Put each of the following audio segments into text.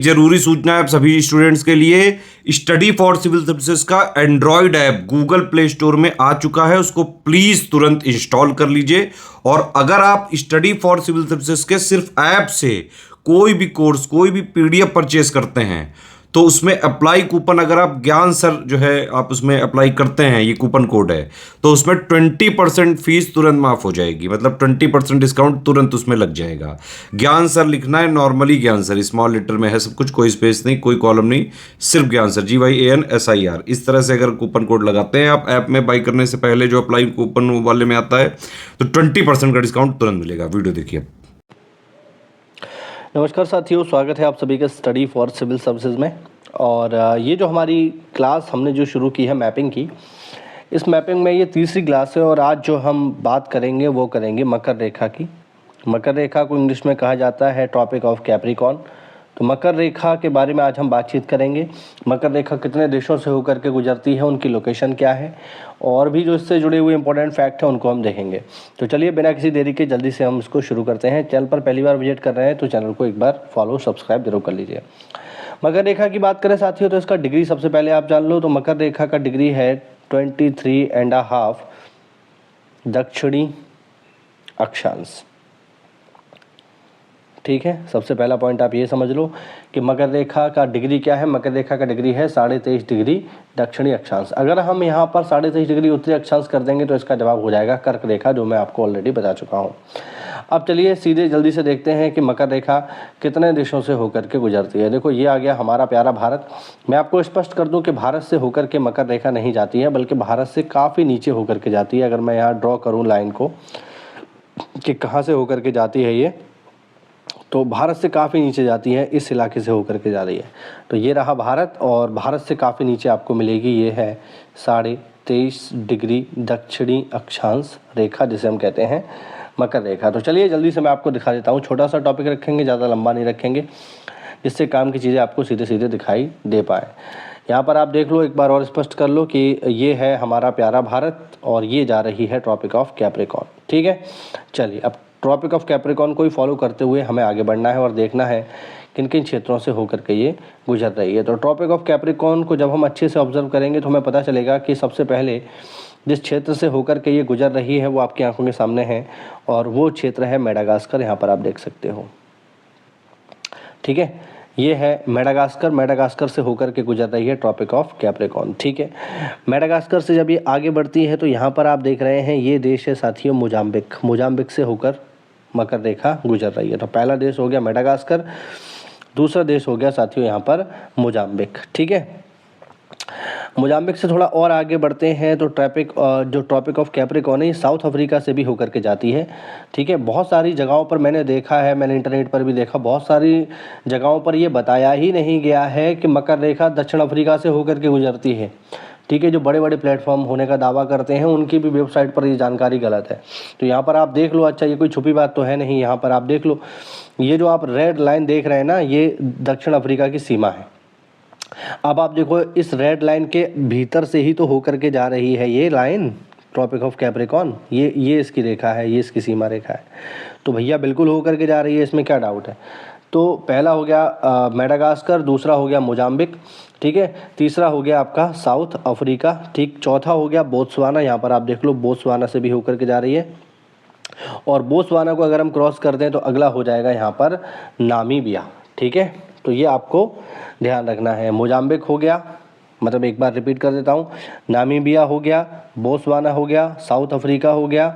जरूरी सूचना है आप सभी स्टूडेंट्स के लिए। स्टडी फॉर सिविल सर्विसेज का Android app Google play store में आ चुका है, उसको प्लीज तुरंत इंस्टॉल कर लीजिए। और अगर आप स्टडी फॉर सिविल सर्विसेज के सिर्फ ऐप से कोई भी कोर्स, कोई भी पीडीएफ परचेस करते हैं तो उसमें अप्लाई कूपन, अगर आप ज्ञान सर जो है आप उसमें अप्लाई करते हैं, ये कूपन कोड है, तो उसमें 20% फीस तुरंत माफ हो जाएगी। मतलब 20% डिस्काउंट तुरंत उसमें लग जाएगा। ज्ञान सर लिखना है, नॉर्मली ज्ञान सर स्मॉल लेटर में है सब कुछ, कोई स्पेस नहीं, कोई कॉलम नहीं, सिर्फ ज्ञान सर, GYANSIR। इस तरह से अगर कूपन कोड लगाते हैं आप ऐप में बाई करने से पहले, जो अप्लाई कूपन वाले में आता है, तो 20% का डिस्काउंट तुरंत मिलेगा। वीडियो देखिए। नमस्कार साथियों, स्वागत है आप सभी का स्टडी फॉर सिविल सर्विसेज में। और ये जो हमारी क्लास हमने जो शुरू की है मैपिंग की, इस मैपिंग में ये तीसरी क्लास है। और आज जो हम बात करेंगे वो करेंगे मकर रेखा की। मकर रेखा को इंग्लिश में कहा जाता है टॉपिक ऑफ कैप्रिकॉर्न। तो मकर रेखा के बारे में आज हम बातचीत करेंगे। मकर रेखा कितने देशों से होकर के गुजरती है, उनकी लोकेशन क्या है, और भी जो इससे जुड़े हुए इंपॉर्टेंट फैक्ट हैं उनको हम देखेंगे। तो चलिए बिना किसी देरी के जल्दी से हम इसको शुरू करते हैं। चैनल पर पहली बार विजिट कर रहे हैं तो चैनल को एक बार फॉलो सब्सक्राइब जरूर कर लीजिए। मकर रेखा की बात करें साथियों तो इसका डिग्री सबसे पहले आप जान लो। तो मकर रेखा का डिग्री है 23.5 दक्षिणी अक्षांश। ठीक है, सबसे पहला पॉइंट आप ये समझ लो कि मकर रेखा का डिग्री क्या है। मकर रेखा का डिग्री है 23.5 डिग्री दक्षिणी अक्षांश। अगर हम यहाँ पर 23.5 डिग्री उत्तरी अक्षांश कर देंगे तो इसका जवाब हो जाएगा कर्क रेखा, जो मैं आपको ऑलरेडी बता चुका हूँ। अब चलिए सीधे जल्दी से देखते हैं कि मकर रेखा कितने देशों से होकर के गुजरती है। देखो ये आ गया हमारा प्यारा भारत। मैं आपको स्पष्ट कर दूं कि भारत से होकर के मकर रेखा नहीं जाती है, बल्कि भारत से काफ़ी नीचे होकर के जाती है। अगर मैं यहाँ ड्रॉ करूँ लाइन को कि कहाँ से होकर के जाती है ये, तो भारत से काफ़ी नीचे जाती है, इस इलाके से होकर के जा रही है। तो ये रहा भारत, और भारत से काफ़ी नीचे आपको मिलेगी, ये है 23.5 डिग्री दक्षिणी अक्षांश रेखा, जिसे हम कहते हैं मकर रेखा। तो चलिए जल्दी से मैं आपको दिखा देता हूँ। छोटा सा टॉपिक रखेंगे, ज़्यादा लंबा नहीं रखेंगे, जिससे काम की चीज़ें आपको सीधे सीधे दिखाई दे पाए। यहाँ पर आप देख लो, एक बार और स्पष्ट कर लो कि ये है हमारा प्यारा भारत और ये जा रही है ट्रॉपिक ऑफ कैप्रिकॉर्न। ठीक है, चलिए अब ट्रॉपिक ऑफ कैप्रिकॉर्न को ही फॉलो करते हुए हमें आगे बढ़ना है और देखना है किन किन क्षेत्रों से होकर के ये गुजर रही है। तो ट्रॉपिक ऑफ कैप्रिकॉर्न को जब हम अच्छे से ऑब्जर्व करेंगे तो हमें पता चलेगा कि सबसे पहले जिस क्षेत्र से होकर के ये गुजर रही है वो आपकी आंखों के सामने है, और वो क्षेत्र है मेडागास्कर। यहाँ पर आप देख सकते हो। ठीक है, ये है मेडागास्कर। मेडागास्कर से होकर के गुजर रही है ट्रॉपिक ऑफ कैप्रिकॉर्न। ठीक है, मेडागास्कर से जब ये आगे बढ़ती है तो यहाँ पर आप देख रहे हैं ये देश है साथियों मोजाम्बिक। मोजाम्बिक से होकर मकर रेखा गुजर रही है। तो पहला देश हो गया मेडागास्कर, दूसरा देश हो गया साथियों यहाँ पर मोजाम्बिक। ठीक है, मोजाम्बिक से थोड़ा और आगे बढ़ते हैं तो जो ट्रॉपिक ऑफ कैप्रिकॉर्न है साउथ अफ्रीका से भी होकर के जाती है। ठीक है, बहुत सारी जगहों पर मैंने देखा है, मैंने इंटरनेट पर भी देखा, बहुत सारी जगहों पर ये बताया ही नहीं गया है कि मकर रेखा दक्षिण अफ्रीका से होकर के गुजरती है। ठीक है, जो बड़े बड़े प्लेटफॉर्म होने का दावा करते हैं उनकी भी वेबसाइट पर ये जानकारी गलत है। तो यहाँ पर आप देख लो। अच्छा, ये कोई छुपी बात तो है नहीं। यहाँ पर आप देख लो, ये जो आप रेड लाइन देख रहे हैं ना, ये दक्षिण अफ्रीका की सीमा है। अब आप देखो, इस रेड लाइन के भीतर से ही तो होकर के जा रही है ये लाइन ट्रॉपिक ऑफ कैप्रिकॉर्न। ये इसकी रेखा है, ये इसकी सीमा रेखा है। तो भैया बिल्कुल होकर के जा रही है, इसमें क्या डाउट है। तो पहला हो गया मेडागास्कर, दूसरा हो गया मोजाम्बिक। ठीक है, तीसरा हो गया आपका साउथ अफ्रीका। ठीक, चौथा हो गया बोत्सवाना। यहाँ पर आप देख लो, बोत्सवाना से भी होकर के जा रही है। और बोत्सवाना को अगर हम क्रॉस कर दें तो अगला हो जाएगा यहाँ पर नामीबिया। ठीक है, तो ये आपको ध्यान रखना है। मोजाम्बिक हो गया, मतलब एक बार रिपीट कर देता हूँ, नामीबिया हो गया, बोत्सवाना हो गया, साउथ अफ्रीका हो गया।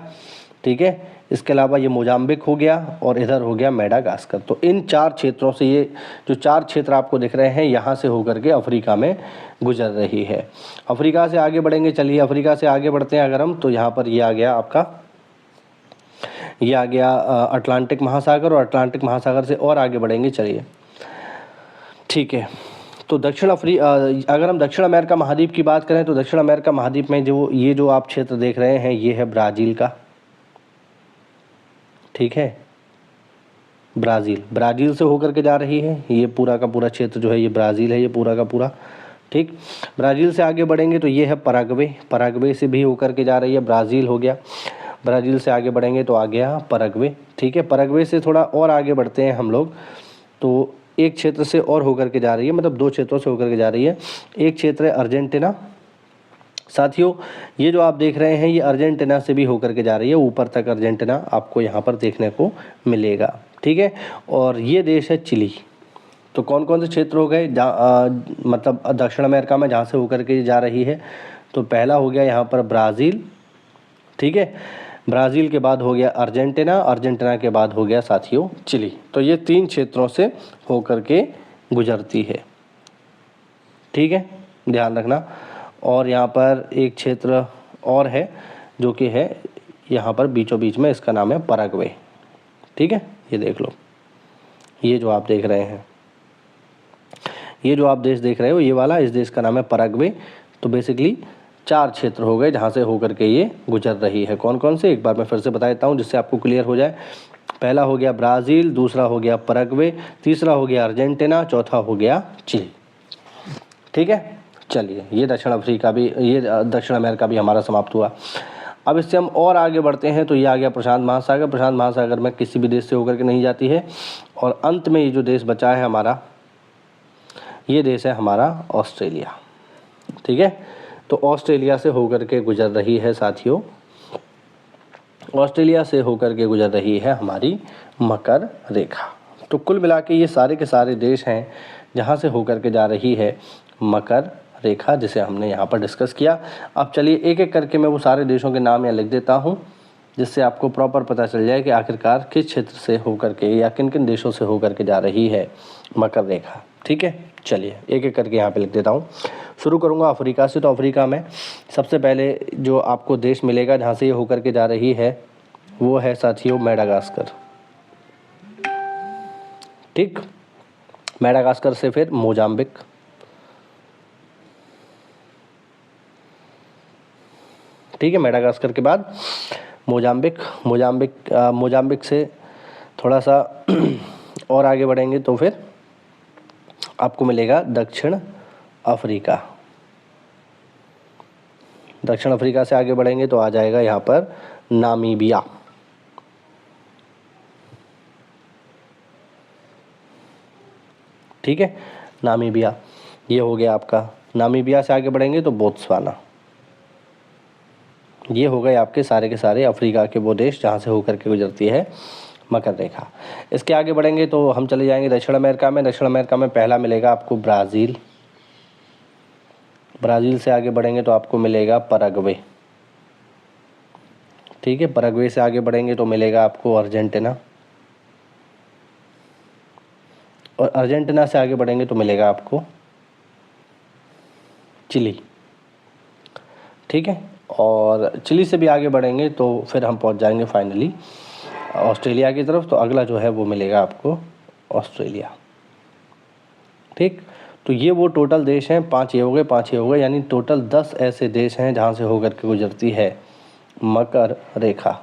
ठीक है, इसके अलावा ये मोजाम्बिक हो गया और इधर हो गया मेडागास्कर। तो इन चार क्षेत्रों से, ये जो चार क्षेत्र आपको दिख रहे हैं, यहाँ से होकर के अफ्रीका में गुजर रही है। अफ्रीका से आगे बढ़ेंगे। चलिए अफ्रीका से आगे बढ़ते हैं अगर हम, तो यहाँ पर ये आ गया आपका, ये आ गया अटलांटिक महासागर, और अटलांटिक महासागर से और आगे बढ़ेंगे। चलिए ठीक है, तो अगर हम दक्षिण अमेरिका महाद्वीप की बात करें तो दक्षिण अमेरिका महाद्वीप में जो आप क्षेत्र देख रहे हैं ये है ब्राज़ील का। ठीक है, ब्राज़ील से होकर के जा रही है। ये पूरा का पूरा क्षेत्र जो है ये ब्राज़ील है, ये पूरा का पूरा। ठीक, ब्राज़ील से आगे बढ़ेंगे तो ये है पराग्वे से भी होकर के जा रही है। ब्राज़ील हो गया, ब्राज़ील से आगे बढ़ेंगे तो आ गया परग्वे। ठीक है, परग्वे से थोड़ा और आगे बढ़ते हैं हम लोग, तो एक क्षेत्र से और होकर के जा रही है, मतलब 2 क्षेत्रों से होकर के जा रही है। एक क्षेत्र है अर्जेंटीना। साथियों ये जो आप देख रहे हैं ये अर्जेंटीना से भी होकर के जा रही है, ऊपर तक अर्जेंटीना आपको यहाँ पर देखने को मिलेगा, ठीक है। और ये देश है चिली। तो कौन कौन से क्षेत्र हो गए मतलब दक्षिण अमेरिका में जहाँ से होकर के जा रही है? तो पहला हो गया यहाँ पर ब्राज़ील, ठीक है। ब्राज़ील के बाद हो गया अर्जेंटीना, अर्जेंटीना के बाद हो गया साथियों चिली। तो ये 3 क्षेत्रों से होकर के गुजरती है, ठीक है, ध्यान रखना। और यहाँ पर एक क्षेत्र और है जो कि है यहाँ पर बीचों बीच में, इसका नाम है पैराग्वे, ठीक है। ये देख लो, ये जो आप देख रहे हैं, ये जो आप देश देख रहे हो ये वाला, इस देश का नाम है पैराग्वे। तो बेसिकली 4 क्षेत्र हो गए जहाँ से होकर के ये गुजर रही है। कौन कौन से, एक बार मैं फिर से बता देता हूँ जिससे आपको क्लियर हो जाए। पहला हो गया ब्राज़ील, दूसरा हो गया पैराग्वे, तीसरा हो गया अर्जेंटीना, चौथा हो गया चिली, ठीक है। चलिए ये दक्षिण अफ्रीका भी, ये दक्षिण अमेरिका भी हमारा समाप्त हुआ। अब इससे हम और आगे बढ़ते हैं तो ये आ गया प्रशांत महासागर। प्रशांत महासागर में किसी भी देश से होकर के नहीं जाती है। और अंत में ये जो देश बचा है हमारा, ये देश है हमारा ऑस्ट्रेलिया, ठीक है। तो ऑस्ट्रेलिया से होकर के गुजर रही है साथियों, ऑस्ट्रेलिया से होकर के गुजर रही है हमारी मकर रेखा। तो कुल मिला के ये सारे के सारे देश हैं जहाँ से होकर के जा रही है मकर रेखा, जिसे हमने यहाँ पर डिस्कस किया। अब चलिए एक एक करके मैं वो सारे देशों के नाम यहाँ लिख देता हूँ, जिससे आपको प्रॉपर पता चल जाए कि आखिरकार किस क्षेत्र से होकर के या किन किन देशों से होकर के जा रही है मकर रेखा, ठीक है। चलिए एक एक करके यहाँ पे लिख देता हूँ। शुरू करूँगा अफ्रीका से। तो अफ्रीका में सबसे पहले जो आपको देश मिलेगा जहाँ से ये होकर के जा रही है वो है साथियों मेडागास्कर, ठीक। मेडागास्कर से फिर मोजाम्बिक, ठीक है। मेडागास्कर के बाद मोजाम्बिक, मोजाम्बिक से थोड़ा सा और आगे बढ़ेंगे तो फिर आपको मिलेगा दक्षिण अफ्रीका। दक्षिण अफ्रीका से आगे बढ़ेंगे तो आ जाएगा यहाँ पर नामीबिया, ठीक है। नामीबिया ये हो गया आपका। नामीबिया से आगे बढ़ेंगे तो बोत्सवाना। ये हो गए आपके सारे के सारे अफ्रीका के वो देश जहाँ से होकर के गुजरती है मकर रेखा। इसके आगे बढ़ेंगे तो हम चले जाएंगे दक्षिण अमेरिका में। दक्षिण अमेरिका में पहला मिलेगा आपको ब्राज़ील। ब्राज़ील से आगे बढ़ेंगे तो आपको मिलेगा पैराग्वे, ठीक है। पैराग्वे से आगे बढ़ेंगे तो मिलेगा आपको अर्जेंटीना। और अर्जेंटीना से आगे बढ़ेंगे तो मिलेगा आपको चिली, ठीक है। और चिली से भी आगे बढ़ेंगे तो फिर हम पहुंच जाएंगे फाइनली ऑस्ट्रेलिया की तरफ। तो अगला जो है वो मिलेगा आपको ऑस्ट्रेलिया, ठीक। तो ये वो टोटल देश हैं, 5 ये हो गए, 5 ये हो गए, यानी टोटल 10 ऐसे देश हैं जहाँ से होकर के गुजरती है मकर रेखा।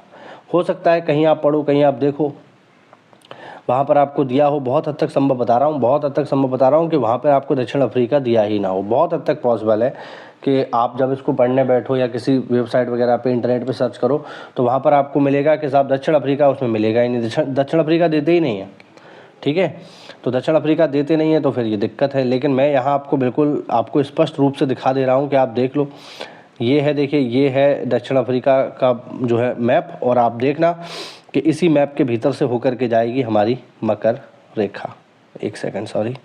हो सकता है कहीं आप पढ़ो, कहीं आप देखो, वहाँ पर आपको दिया हो, बहुत हद तक संभव बता रहा हूँ, बहुत हद तक संभव बता रहा हूँ कि वहाँ पर आपको दक्षिण अफ्रीका दिया ही ना हो। बहुत हद तक पॉसिबल है कि आप जब इसको पढ़ने बैठो या किसी वेबसाइट वगैरह पे इंटरनेट पे सर्च करो तो वहाँ पर आपको मिलेगा कि साहब दक्षिण अफ्रीका उसमें मिलेगा ही नहीं, दक्षिण अफ्रीका देते ही नहीं है, ठीक है। तो दक्षिण अफ्रीका देते नहीं है तो फिर ये दिक्कत है। लेकिन मैं यहाँ आपको बिल्कुल आपको स्पष्ट रूप से दिखा दे रहा हूँ कि आप देख लो, ये है, देखिए ये है दक्षिण अफ्रीका का जो है मैप। और आप देखना कि इसी मैप के भीतर से होकर के जाएगी हमारी मकर रेखा। एक सेकंड, सॉरी,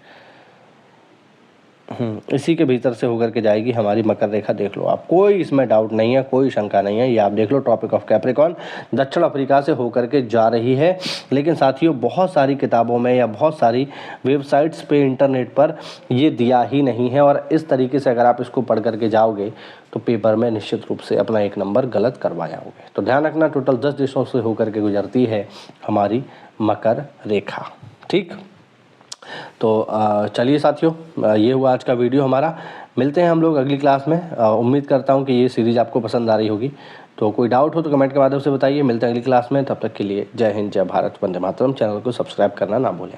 इसी के भीतर से होकर के जाएगी हमारी मकर रेखा। देख लो आप, कोई इसमें डाउट नहीं है, कोई शंका नहीं है। ये आप देख लो, ट्रॉपिक ऑफ कैप्रिकॉर्न दक्षिण अफ्रीका से होकर के जा रही है। लेकिन साथियों बहुत सारी किताबों में या बहुत सारी वेबसाइट्स पे इंटरनेट पर ये दिया ही नहीं है। और इस तरीके से अगर आप इसको पढ़ करके जाओगे तो पेपर में निश्चित रूप से अपना 1 नंबर गलत करवा जाओगे। तो ध्यान रखना, टोटल 10 देशों से होकर के गुजरती है हमारी मकर रेखा, ठीक। तो चलिए साथियों, ये हुआ आज का वीडियो हमारा। मिलते हैं हम लोग अगली क्लास में। उम्मीद करता हूँ कि ये सीरीज़ आपको पसंद आ रही होगी। तो कोई डाउट हो तो कमेंट के माध्यम से बताइए। मिलते हैं अगली क्लास में, तब तक के लिए जय हिंद, जय भारत, वंदे मातरम। चैनल को सब्सक्राइब करना ना भूलें।